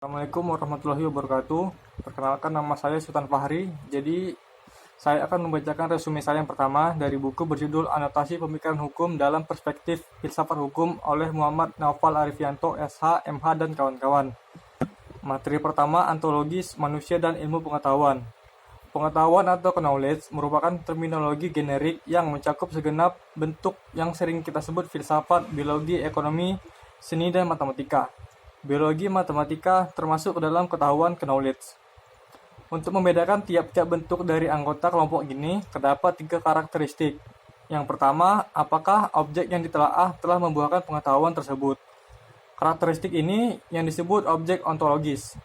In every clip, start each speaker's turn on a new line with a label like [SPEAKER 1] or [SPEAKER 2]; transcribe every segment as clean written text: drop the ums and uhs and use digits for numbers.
[SPEAKER 1] Assalamualaikum warahmatullahi wabarakatuh. Perkenalkan, nama saya Sultan Fahri. Jadi, saya akan membacakan resume saya yang pertama dari buku berjudul Anotasi Pemikiran Hukum dalam Perspektif Filsafat Hukum oleh Muhammad Naufal Arifianto, SH, MH, dan kawan-kawan. Materi pertama, Ontologis Manusia dan Ilmu Pengetahuan. Pengetahuan atau knowledge merupakan terminologi generik yang mencakup segenap bentuk yang sering kita sebut filsafat, biologi, ekonomi, seni, dan matematika. Biologi matematika termasuk ke dalam ketahuan knowledge. Untuk membedakan tiap-tiap bentuk dari anggota kelompok ini, terdapat 3 karakteristik. Yang pertama, apakah objek yang ditelaah telah membuahkan pengetahuan tersebut. Karakteristik ini yang disebut objek ontologis.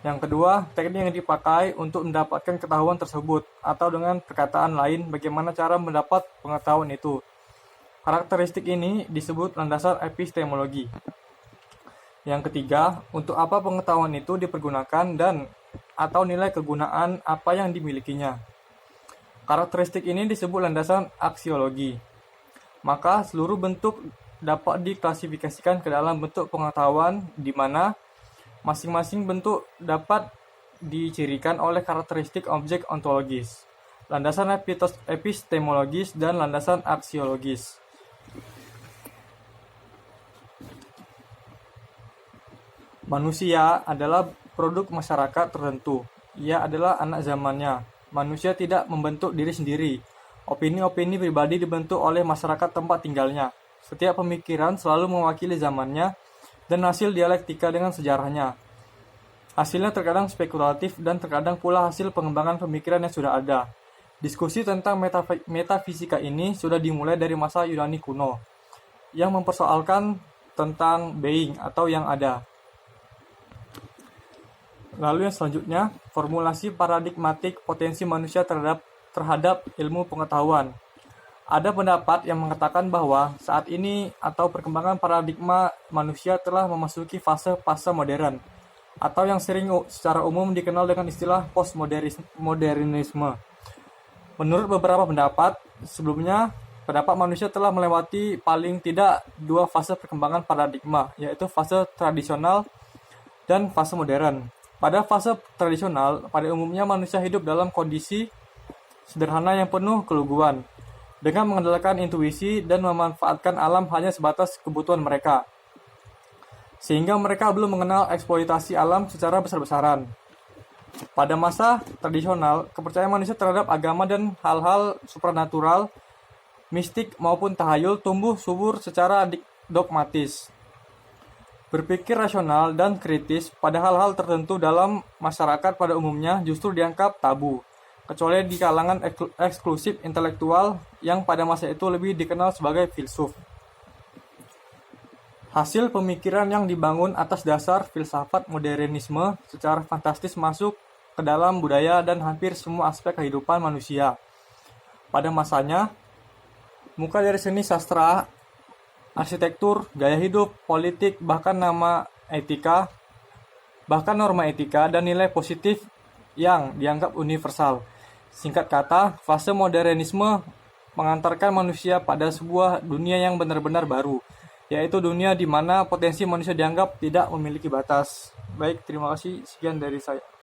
[SPEAKER 1] Yang kedua, teknik yang dipakai untuk mendapatkan ketahuan tersebut, atau dengan perkataan lain, bagaimana cara mendapat pengetahuan itu. Karakteristik ini disebut landasan epistemologi. Yang ketiga, untuk apa pengetahuan itu dipergunakan dan atau nilai kegunaan apa yang dimilikinya. Karakteristik ini disebut landasan aksiologi. Maka seluruh bentuk dapat diklasifikasikan ke dalam bentuk pengetahuan di mana masing-masing bentuk dapat dicirikan oleh karakteristik objek ontologis, landasan epistemologis, dan landasan aksiologis. Manusia adalah produk masyarakat tertentu. Ia adalah anak zamannya. Manusia tidak membentuk diri sendiri. Opini-opini pribadi dibentuk oleh masyarakat tempat tinggalnya. Setiap pemikiran selalu mewakili zamannya dan hasil dialektika dengan sejarahnya. Hasilnya terkadang spekulatif dan terkadang pula hasil pengembangan pemikiran yang sudah ada. Diskusi tentang metafisika ini sudah dimulai dari masa Yunani kuno, yang mempersoalkan tentang being atau yang ada. Lalu yang selanjutnya, formulasi paradigmatik potensi manusia terhadap ilmu pengetahuan. Ada pendapat yang mengatakan bahwa saat ini atau perkembangan paradigma manusia telah memasuki fase modern, atau yang sering secara umum dikenal dengan istilah postmodernisme. Menurut beberapa pendapat, sebelumnya pendapat manusia telah melewati paling tidak 2 fase perkembangan paradigma, yaitu fase tradisional dan fase modern. Pada fase tradisional, pada umumnya manusia hidup dalam kondisi sederhana yang penuh keluguan, dengan mengandalkan intuisi dan memanfaatkan alam hanya sebatas kebutuhan mereka, sehingga mereka belum mengenal eksploitasi alam secara besar-besaran. Pada masa tradisional, kepercayaan manusia terhadap agama dan hal-hal supranatural, mistik maupun tahayul tumbuh subur secara dogmatis. Berpikir rasional dan kritis pada hal-hal tertentu dalam masyarakat pada umumnya justru dianggap tabu, kecuali di kalangan eksklusif intelektual yang pada masa itu lebih dikenal sebagai filsuf. Hasil pemikiran yang dibangun atas dasar filsafat modernisme secara fantastis masuk ke dalam budaya dan hampir semua aspek kehidupan manusia. Pada masanya, mulai dari seni, sastra, arsitektur, gaya hidup, politik, bahkan norma etika dan nilai positif yang dianggap universal. Singkat kata, fase modernisme mengantarkan manusia pada sebuah dunia yang benar-benar baru, yaitu dunia di mana potensi manusia dianggap tidak memiliki batas. Baik, terima kasih. Sekian dari saya.